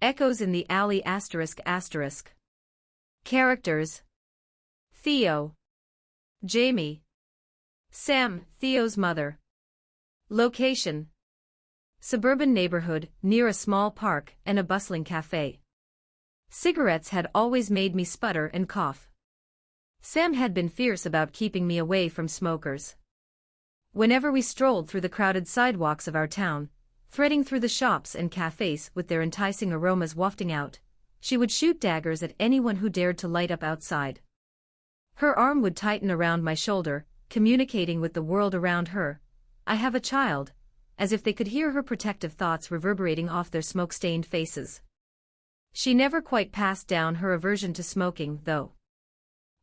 Echoes in the alley ****. Characters: Theo, Jamie, Sam, Theo's mother. Location: suburban neighborhood, near a small park and a bustling cafe. Cigarettes had always made me sputter and cough. Sam had been fierce about keeping me away from smokers. Whenever we strolled through the crowded sidewalks of our town, threading through the shops and cafes with their enticing aromas wafting out, she would shoot daggers at anyone who dared to light up outside. Her arm would tighten around my shoulder, communicating with the world around her, "I have a child," as if they could hear her protective thoughts reverberating off their smoke-stained faces. She never quite passed down her aversion to smoking, though.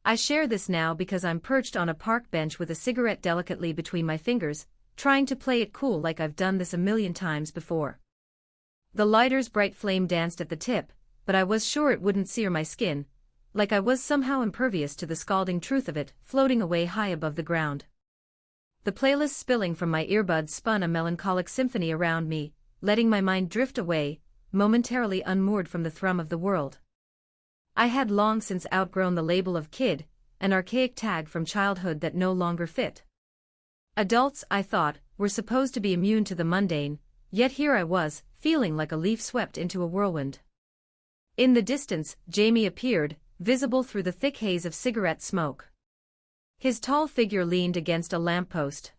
I share this now because I'm perched on a park bench with a cigarette delicately between my fingers, trying to play it cool like I've done this a million times before. The lighter's bright flame danced at the tip, but I was sure it wouldn't sear my skin, like I was somehow impervious to the scalding truth of it, floating away high above the ground. The playlist spilling from my earbuds spun a melancholic symphony around me, letting my mind drift away, momentarily unmoored from the thrum of the world. I had long since outgrown the label of kid, an archaic tag from childhood that no longer fit. Adults, I thought, were supposed to be immune to the mundane, yet here I was, feeling like a leaf swept into a whirlwind. In the distance, Jamie appeared, visible through the thick haze of cigarette smoke. His tall figure leaned against a lamppost.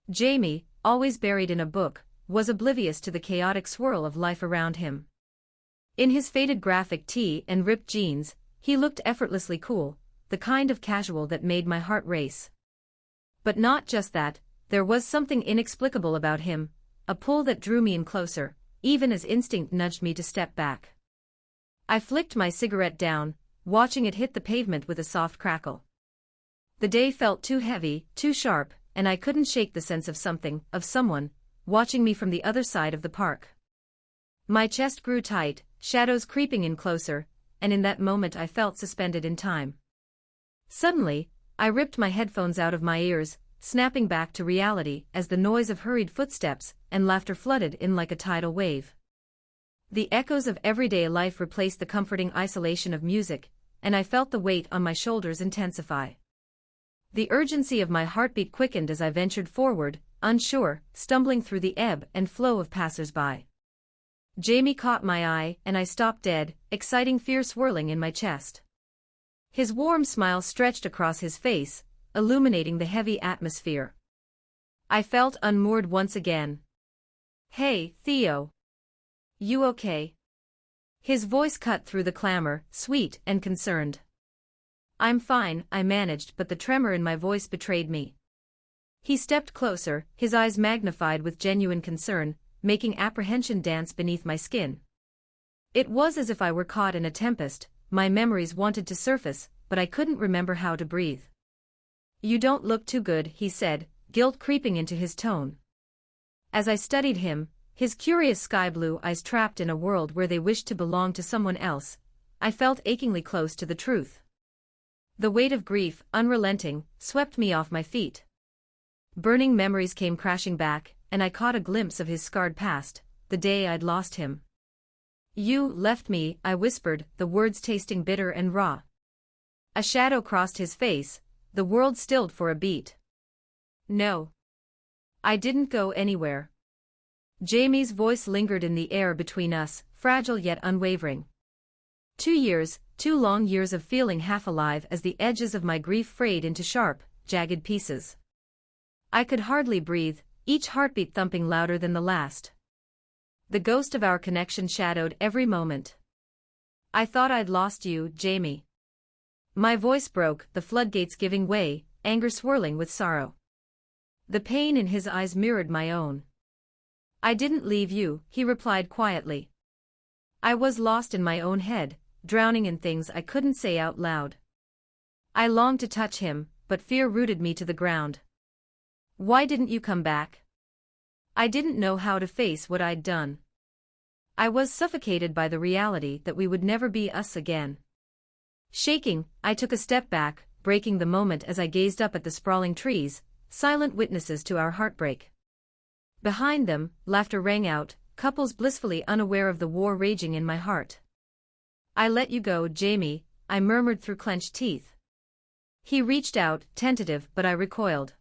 Jamie, always buried in a book, was oblivious to the chaotic swirl of life around him. In his faded graphic tee and ripped jeans, he looked effortlessly cool, the kind of casual that made my heart race. But not just that, there was something inexplicable about him, a pull that drew me in closer, even as instinct nudged me to step back. I flicked my cigarette down, watching it hit the pavement with a soft crackle. The day felt too heavy, too sharp, and I couldn't shake the sense of something, of someone, watching me from the other side of the park. My chest grew tight, shadows creeping in closer, and in that moment I felt suspended in time. Suddenly, I ripped my headphones out of my ears, snapping back to reality as the noise of hurried footsteps and laughter flooded in like a tidal wave. The echoes of everyday life replaced the comforting isolation of music, and I felt the weight on my shoulders intensify. The urgency of my heartbeat quickened as I ventured forward, unsure, stumbling through the ebb and flow of passers-by. Jamie caught my eye, and I stopped dead, exciting fear swirling in my chest. His warm smile stretched across his face, illuminating the heavy atmosphere. I felt unmoored once again. "Hey, Theo. You okay?" His voice cut through the clamor, sweet and concerned. "I'm fine," I managed, but the tremor in my voice betrayed me. He stepped closer, his eyes magnified with genuine concern, making apprehension dance beneath my skin. It was as if I were caught in a tempest, my memories wanted to surface, but I couldn't remember how to breathe. "You don't look too good," he said, guilt creeping into his tone. As I studied him, his curious sky-blue eyes trapped in a world where they wished to belong to someone else, I felt achingly close to the truth. The weight of grief, unrelenting, swept me off my feet. Burning memories came crashing back, and I caught a glimpse of his scarred past, the day I'd lost him. "You left me," I whispered, the words tasting bitter and raw. A shadow crossed his face, the world stilled for a beat. "No. I didn't go anywhere." Jamie's voice lingered in the air between us, fragile yet unwavering. 2 years, 2 long years of feeling half alive as the edges of my grief frayed into sharp, jagged pieces. I could hardly breathe, each heartbeat thumping louder than the last. The ghost of our connection shadowed every moment. "I thought I'd lost you, Jamie." My voice broke, the floodgates giving way, anger swirling with sorrow. The pain in his eyes mirrored my own. "I didn't leave you," he replied quietly. "I was lost in my own head, drowning in things I couldn't say out loud." I longed to touch him, but fear rooted me to the ground. "Why didn't you come back?" I didn't know how to face what I'd done. I was suffocated by the reality that we would never be us again. Shaking, I took a step back, breaking the moment as I gazed up at the sprawling trees, silent witnesses to our heartbreak. Behind them, laughter rang out, couples blissfully unaware of the war raging in my heart. "I let you go, Jamie," I murmured through clenched teeth. He reached out, tentative, but I recoiled.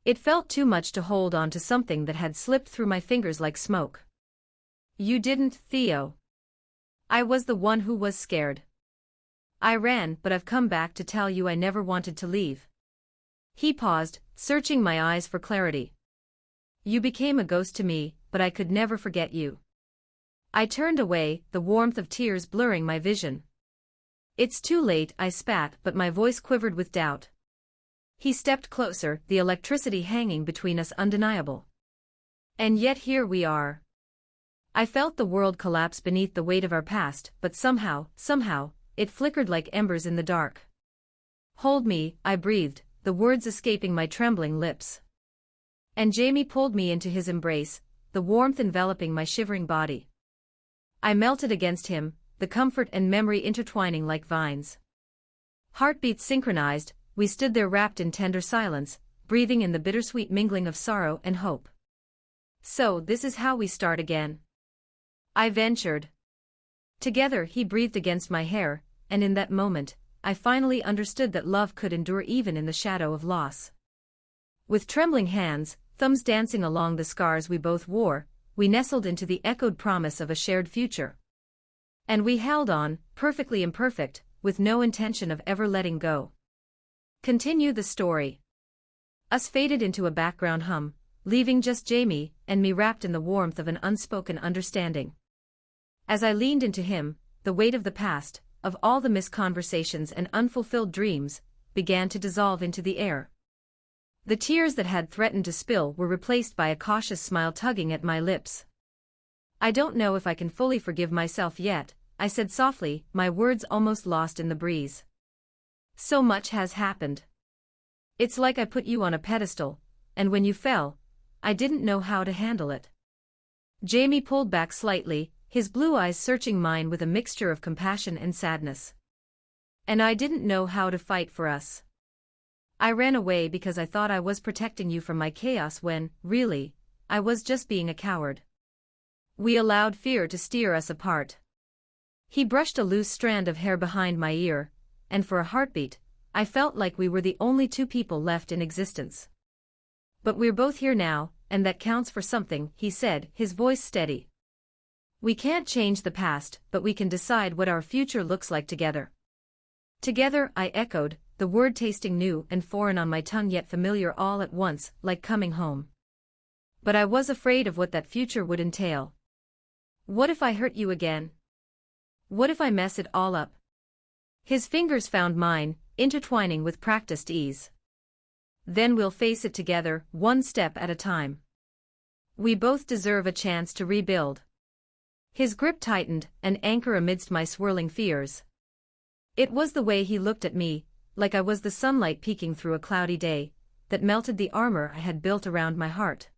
It felt too much to hold on to something that had slipped through my fingers like smoke. "You didn't, Theo." I was the one who was scared. "I ran, but I've come back to tell you I never wanted to leave." He paused, searching my eyes for clarity. "You became a ghost to me, but I could never forget you." I turned away, the warmth of tears blurring my vision. "It's too late," I spat, but my voice quivered with doubt. He stepped closer, the electricity hanging between us undeniable. And yet here we are. I felt the world collapse beneath the weight of our past, but somehow, it flickered like embers in the dark. "Hold me," I breathed, the words escaping my trembling lips. And Jamie pulled me into his embrace, the warmth enveloping my shivering body. I melted against him, the comfort and memory intertwining like vines. Heartbeats synchronized, we stood there wrapped in tender silence, breathing in the bittersweet mingling of sorrow and hope. "So this is how we start again?" I ventured. Together, he breathed against my hair, and in that moment, I finally understood that love could endure even in the shadow of loss. With trembling hands, thumbs dancing along the scars we both wore, we nestled into the echoed promise of a shared future. And we held on, perfectly imperfect, with no intention of ever letting go. Continue the story. Us faded into a background hum, leaving just Jamie and me wrapped in the warmth of an unspoken understanding. As I leaned into him, the weight of the past, of all the missed conversations and unfulfilled dreams, began to dissolve into the air. The tears that had threatened to spill were replaced by a cautious smile tugging at my lips. "I don't know if I can fully forgive myself yet," I said softly, my words almost lost in the breeze. "So much has happened. It's like I put you on a pedestal, and when you fell, I didn't know how to handle it." Jamie pulled back slightly, his blue eyes searching mine with a mixture of compassion and sadness. "And I didn't know how to fight for us. I ran away because I thought I was protecting you from my chaos when, really, I was just being a coward. We allowed fear to steer us apart." He brushed a loose strand of hair behind my ear, and for a heartbeat, I felt like we were the only two people left in existence. "But we're both here now, and that counts for something," he said, his voice steady. "We can't change the past, but we can decide what our future looks like together." "Together," I echoed, the word tasting new and foreign on my tongue yet familiar all at once, like coming home. But I was afraid of what that future would entail. What if I hurt you again? What if I mess it all up? His fingers found mine, intertwining with practiced ease. "Then we'll face it together, one step at a time. We both deserve a chance to rebuild." His grip tightened, an anchor amidst my swirling fears. It was the way he looked at me, like I was the sunlight peeking through a cloudy day, that melted the armor I had built around my heart.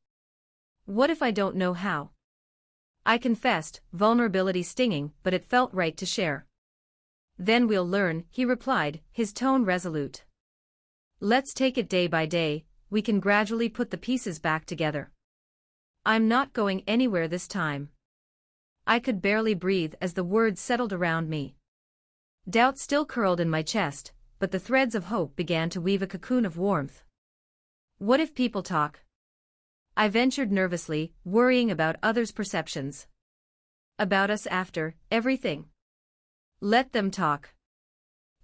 "What if I don't know how?" I confessed, vulnerability stinging, but it felt right to share. "Then we'll learn," he replied, his tone resolute. "Let's take it day by day, we can gradually put the pieces back together." "I'm not going anywhere this time." I could barely breathe as the words settled around me. Doubt still curled in my chest, but the threads of hope began to weave a cocoon of warmth. "What if people talk?" I ventured nervously, worrying about others' perceptions. "About us after everything." "Let them talk."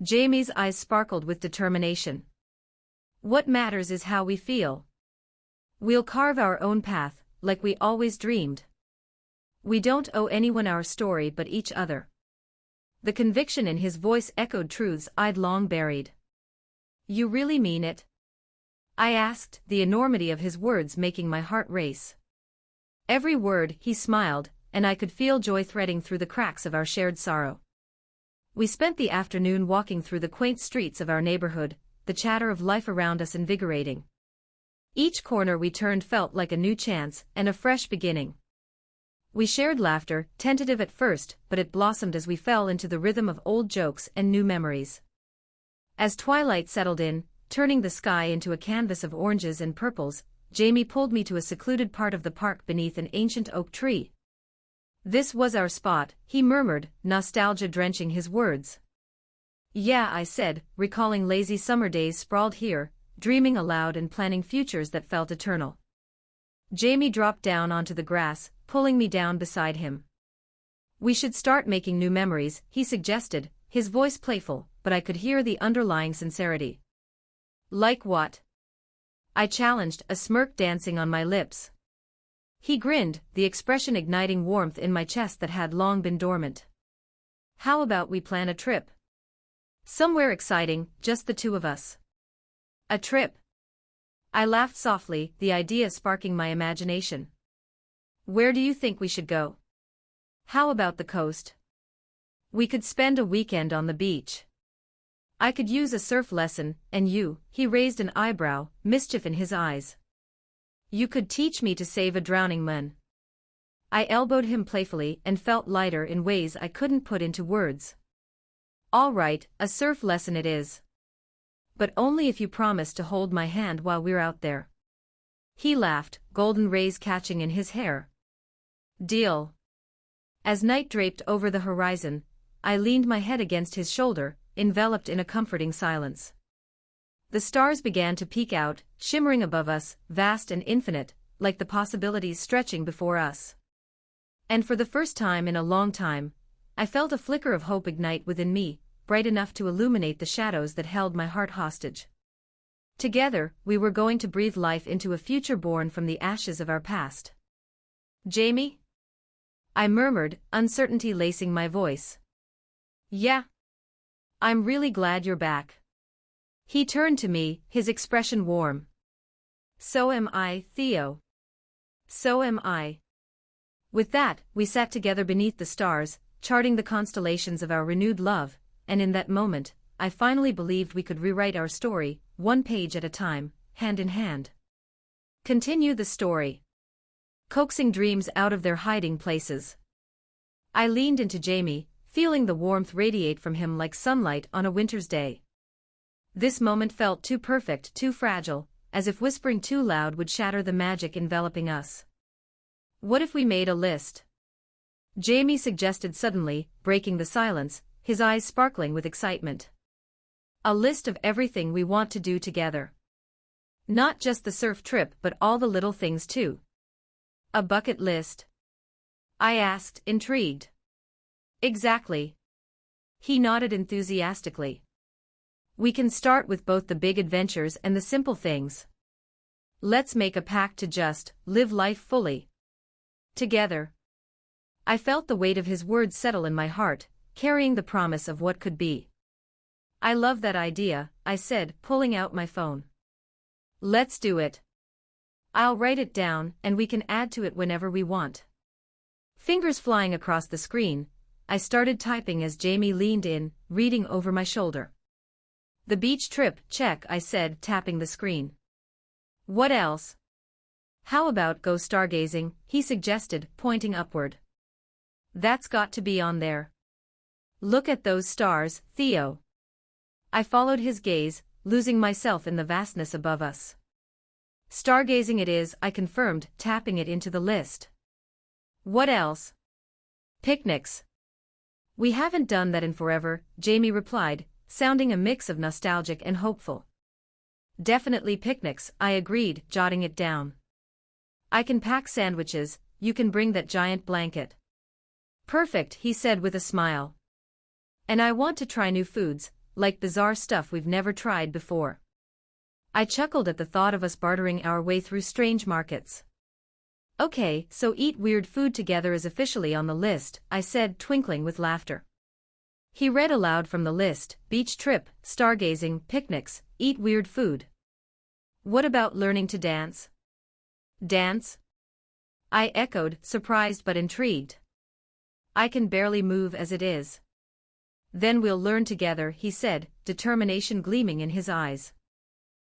Jamie's eyes sparkled with determination. "What matters is how we feel. We'll carve our own path, like we always dreamed. We don't owe anyone our story but each other." The conviction in his voice echoed truths I'd long buried. "You really mean it?" I asked, the enormity of his words making my heart race. "Every word," he smiled, and I could feel joy threading through the cracks of our shared sorrow. We spent the afternoon walking through the quaint streets of our neighborhood, the chatter of life around us invigorating. Each corner we turned felt like a new chance and a fresh beginning. We shared laughter, tentative at first, but it blossomed as we fell into the rhythm of old jokes and new memories. As twilight settled in, turning the sky into a canvas of oranges and purples, Jamie pulled me to a secluded part of the park beneath an ancient oak tree, This was our spot, he murmured, nostalgia drenching his words. Yeah, I said, recalling lazy summer days sprawled here, dreaming aloud and planning futures that felt eternal. Jamie dropped down onto the grass, pulling me down beside him. We should start making new memories, he suggested, his voice playful, but I could hear the underlying sincerity. Like what? I challenged, a smirk dancing on my lips. He grinned, the expression igniting warmth in my chest that had long been dormant. How about we plan a trip? Somewhere exciting, just the two of us. A trip? I laughed softly, the idea sparking my imagination. Where do you think we should go? How about the coast? We could spend a weekend on the beach. I could use a surf lesson, and you, he raised an eyebrow, mischief in his eyes. You could teach me to save a drowning man. I elbowed him playfully and felt lighter in ways I couldn't put into words. All right, a surf lesson it is. But only if you promise to hold my hand while we're out there. He laughed, golden rays catching in his hair. Deal. As night draped over the horizon, I leaned my head against his shoulder, enveloped in a comforting silence. The stars began to peek out, shimmering above us, vast and infinite, like the possibilities stretching before us. And for the first time in a long time, I felt a flicker of hope ignite within me, bright enough to illuminate the shadows that held my heart hostage. Together, we were going to breathe life into a future born from the ashes of our past. Jamie? I murmured, uncertainty lacing my voice. Yeah. I'm really glad you're back. He turned to me, his expression warm. So am I, Theo. So am I. With that, we sat together beneath the stars, charting the constellations of our renewed love, and in that moment, I finally believed we could rewrite our story, one page at a time, hand in hand. Continue the story. Coaxing dreams out of their hiding places. I leaned into Jamie, feeling the warmth radiate from him like sunlight on a winter's day. This moment felt too perfect, too fragile, as if whispering too loud would shatter the magic enveloping us. What if we made a list? Jamie suggested suddenly, breaking the silence, his eyes sparkling with excitement. A list of everything we want to do together. Not just the surf trip but all the little things too. A bucket list? I asked, intrigued. Exactly. He nodded enthusiastically. We can start with both the big adventures and the simple things. Let's make a pact to just live life fully. Together. I felt the weight of his words settle in my heart, carrying the promise of what could be. I love that idea, I said, pulling out my phone. Let's do it. I'll write it down, and we can add to it whenever we want. Fingers flying across the screen, I started typing as Jamie leaned in, reading over my shoulder. The beach trip, check, I said, tapping the screen. What else? How about go stargazing, he suggested, pointing upward. That's got to be on there. Look at those stars, Theo. I followed his gaze, losing myself in the vastness above us. Stargazing it is, I confirmed, tapping it into the list. What else? Picnics. We haven't done that in forever, Jamie replied, sounding a mix of nostalgic and hopeful. Definitely picnics, I agreed, jotting it down. I can pack sandwiches, you can bring that giant blanket. Perfect, he said with a smile. And I want to try new foods, like bizarre stuff we've never tried before. I chuckled at the thought of us bartering our way through strange markets. Okay, so eat weird food together is officially on the list, I said, twinkling with laughter. He read aloud from the list: beach trip, stargazing, picnics, eat weird food. What about learning to dance? Dance? I echoed, surprised but intrigued. I can barely move as it is. Then we'll learn together, he said, determination gleaming in his eyes.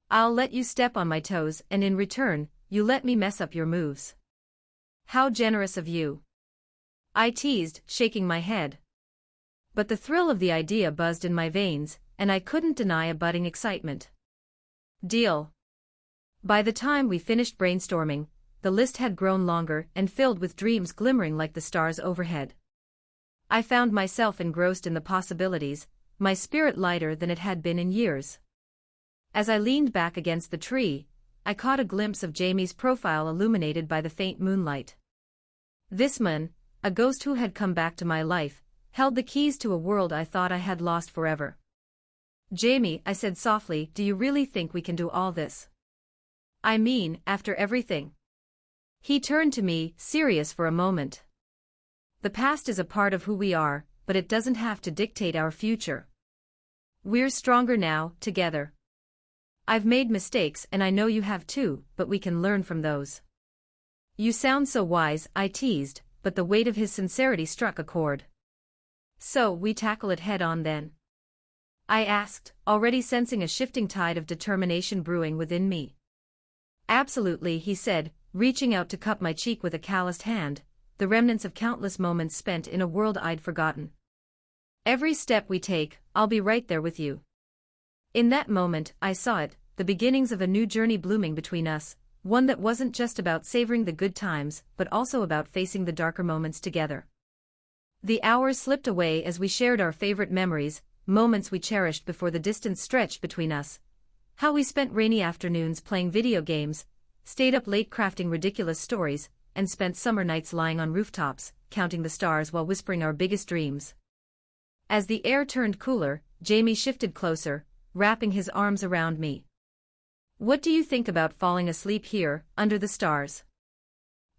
I'll let you step on my toes, and in return, you let me mess up your moves. How generous of you. I teased, shaking my head. But the thrill of the idea buzzed in my veins, and I couldn't deny a budding excitement. Deal. By the time we finished brainstorming, the list had grown longer and filled with dreams glimmering like the stars overhead. I found myself engrossed in the possibilities, my spirit lighter than it had been in years. As I leaned back against the tree, I caught a glimpse of Jamie's profile illuminated by the faint moonlight. This man, a ghost who had come back to my life, held the keys to a world I thought I had lost forever. "Jamie," I said softly, "do you really think we can do all this? I mean, after everything?" He turned to me, serious for a moment. "The past is a part of who we are, but it doesn't have to dictate our future. We're stronger now, together. I've made mistakes and I know you have too, but we can learn from those." "You sound so wise," I teased, but the weight of his sincerity struck a chord. "So we tackle it head on then?" I asked, already sensing a shifting tide of determination brewing within me. "Absolutely," he said, reaching out to cup my cheek with a calloused hand, the remnants of countless moments spent in a world I'd forgotten. "Every step we take, I'll be right there with you." In that moment, I saw it, the beginnings of a new journey blooming between us, one that wasn't just about savoring the good times, but also about facing the darker moments together. The hours slipped away as we shared our favorite memories, moments we cherished before the distance stretched between us. How we spent rainy afternoons playing video games, stayed up late crafting ridiculous stories, and spent summer nights lying on rooftops, counting the stars while whispering our biggest dreams. As the air turned cooler, Jamie shifted closer, wrapping his arms around me. "What do you think about falling asleep here, under the stars?"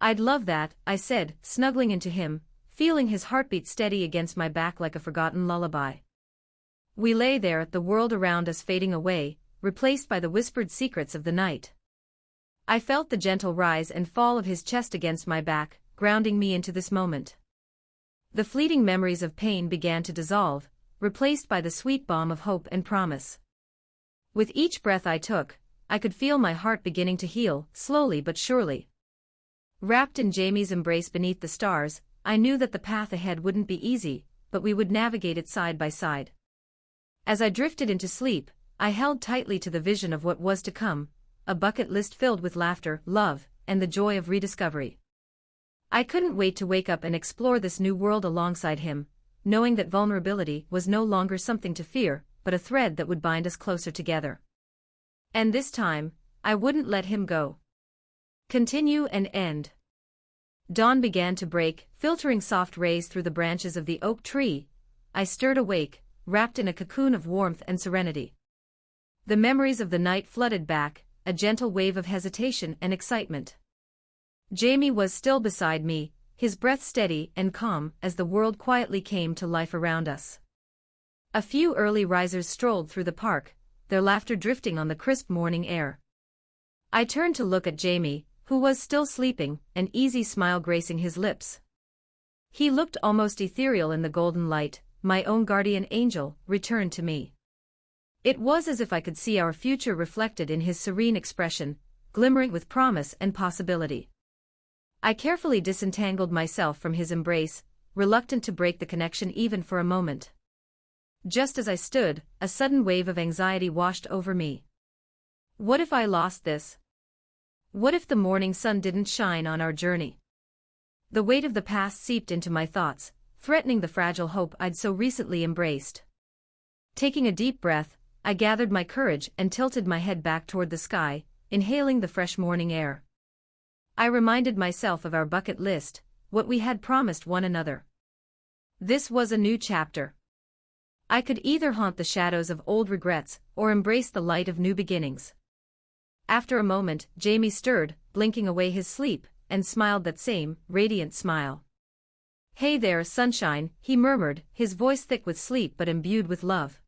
"I'd love that," I said, snuggling into him, feeling his heartbeat steady against my back like a forgotten lullaby. We lay there, the world around us fading away, replaced by the whispered secrets of the night. I felt the gentle rise and fall of his chest against my back, grounding me into this moment. The fleeting memories of pain began to dissolve, replaced by the sweet balm of hope and promise. With each breath I took, I could feel my heart beginning to heal, slowly but surely. Wrapped in Jamie's embrace beneath the stars, I knew that the path ahead wouldn't be easy, but we would navigate it side by side. As I drifted into sleep, I held tightly to the vision of what was to come, a bucket list filled with laughter, love, and the joy of rediscovery. I couldn't wait to wake up and explore this new world alongside him, knowing that vulnerability was no longer something to fear, but a thread that would bind us closer together. And this time, I wouldn't let him go. Continue and end. Dawn began to break, filtering soft rays through the branches of the oak tree. I stirred awake, wrapped in a cocoon of warmth and serenity. The memories of the night flooded back, a gentle wave of hesitation and excitement. Jamie was still beside me, his breath steady and calm as the world quietly came to life around us. A few early risers strolled through the park, their laughter drifting on the crisp morning air. I turned to look at Jamie, who was still sleeping, an easy smile gracing his lips. He looked almost ethereal in the golden light, my own guardian angel, returned to me. It was as if I could see our future reflected in his serene expression, glimmering with promise and possibility. I carefully disentangled myself from his embrace, reluctant to break the connection even for a moment. Just as I stood, a sudden wave of anxiety washed over me. What if I lost this? What if the morning sun didn't shine on our journey? The weight of the past seeped into my thoughts, threatening the fragile hope I'd so recently embraced. Taking a deep breath, I gathered my courage and tilted my head back toward the sky, inhaling the fresh morning air. I reminded myself of our bucket list, what we had promised one another. This was a new chapter. I could either haunt the shadows of old regrets or embrace the light of new beginnings. After a moment, Jamie stirred, blinking away his sleep, and smiled that same, radiant smile. "Hey there, sunshine," he murmured, his voice thick with sleep but imbued with love.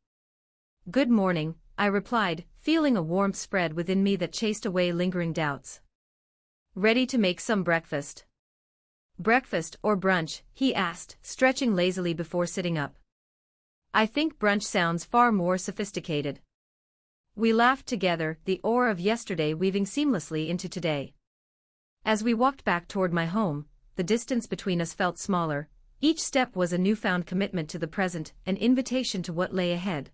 "Good morning," I replied, feeling a warmth spread within me that chased away lingering doubts. "Ready to make some breakfast?" "Breakfast or brunch?" he asked, stretching lazily before sitting up. "I think brunch sounds far more sophisticated." We laughed together, the aura of yesterday weaving seamlessly into today. As we walked back toward my home, the distance between us felt smaller. Each step was a newfound commitment to the present, an invitation to what lay ahead.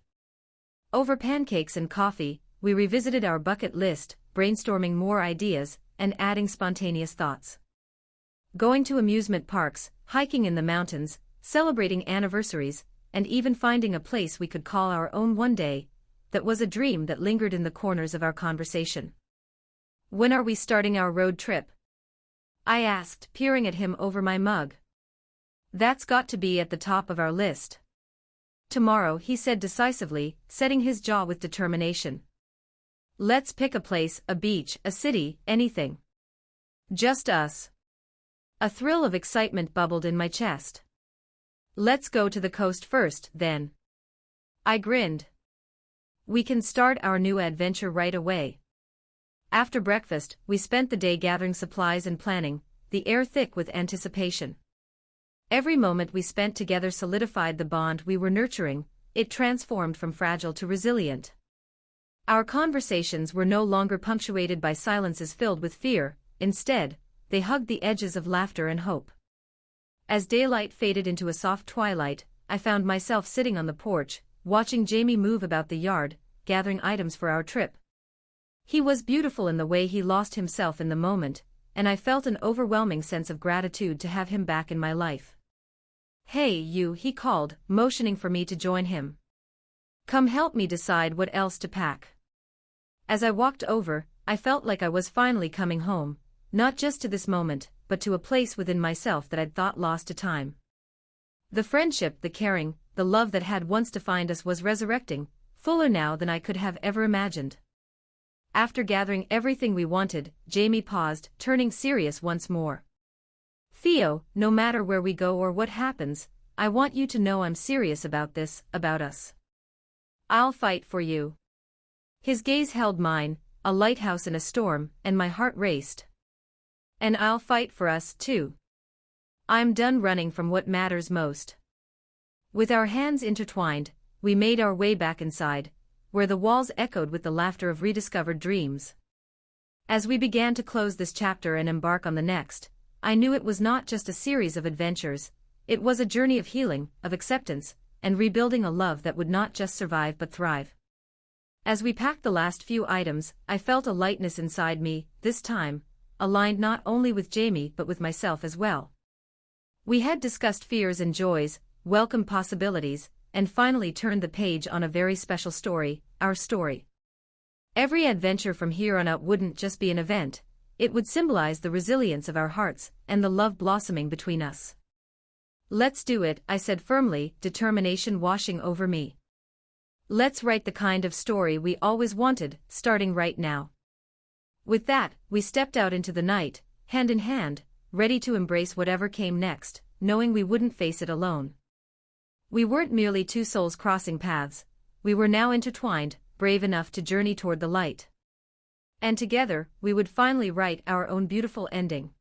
Over pancakes and coffee, we revisited our bucket list, brainstorming more ideas, and adding spontaneous thoughts. Going to amusement parks, hiking in the mountains, celebrating anniversaries, and even finding a place we could call our own one day, that was a dream that lingered in the corners of our conversation. "When are we starting our road trip?" I asked, peering at him over my mug. "That's got to be at the top of our list." "Tomorrow," he said decisively, setting his jaw with determination. "Let's pick a place, a beach, a city, anything. Just us." A thrill of excitement bubbled in my chest. "Let's go to the coast first, then." I grinned. "We can start our new adventure right away." After breakfast, we spent the day gathering supplies and planning, the air thick with anticipation. Every moment we spent together solidified the bond we were nurturing, it transformed from fragile to resilient. Our conversations were no longer punctuated by silences filled with fear, instead, they hugged the edges of laughter and hope. As daylight faded into a soft twilight, I found myself sitting on the porch, watching Jamie move about the yard, gathering items for our trip. He was beautiful in the way he lost himself in the moment, and I felt an overwhelming sense of gratitude to have him back in my life. "Hey, you," he called, motioning for me to join him. "Come help me decide what else to pack." As I walked over, I felt like I was finally coming home, not just to this moment, but to a place within myself that I'd thought lost to time. The friendship, the caring, the love that had once defined us was resurrecting, fuller now than I could have ever imagined. After gathering everything we wanted, Jamie paused, turning serious once more. "Theo, no matter where we go or what happens, I want you to know I'm serious about this, about us. I'll fight for you." His gaze held mine, a lighthouse in a storm, and my heart raced. "And I'll fight for us, too. I'm done running from what matters most." With our hands intertwined, we made our way back inside, where the walls echoed with the laughter of rediscovered dreams. As we began to close this chapter and embark on the next, I knew it was not just a series of adventures, it was a journey of healing, of acceptance, and rebuilding a love that would not just survive but thrive. As we packed the last few items, I felt a lightness inside me, this time, aligned not only with Jamie but with myself as well. We had discussed fears and joys, welcomed possibilities, and finally turned the page on a very special story, our story. Every adventure from here on out wouldn't just be an event, it would symbolize the resilience of our hearts and the love blossoming between us. "Let's do it," I said firmly, determination washing over me. "Let's write the kind of story we always wanted, starting right now." With that, we stepped out into the night, hand in hand, ready to embrace whatever came next, knowing we wouldn't face it alone. We weren't merely two souls crossing paths, we were now intertwined, brave enough to journey toward the light. And together, we would finally write our own beautiful ending.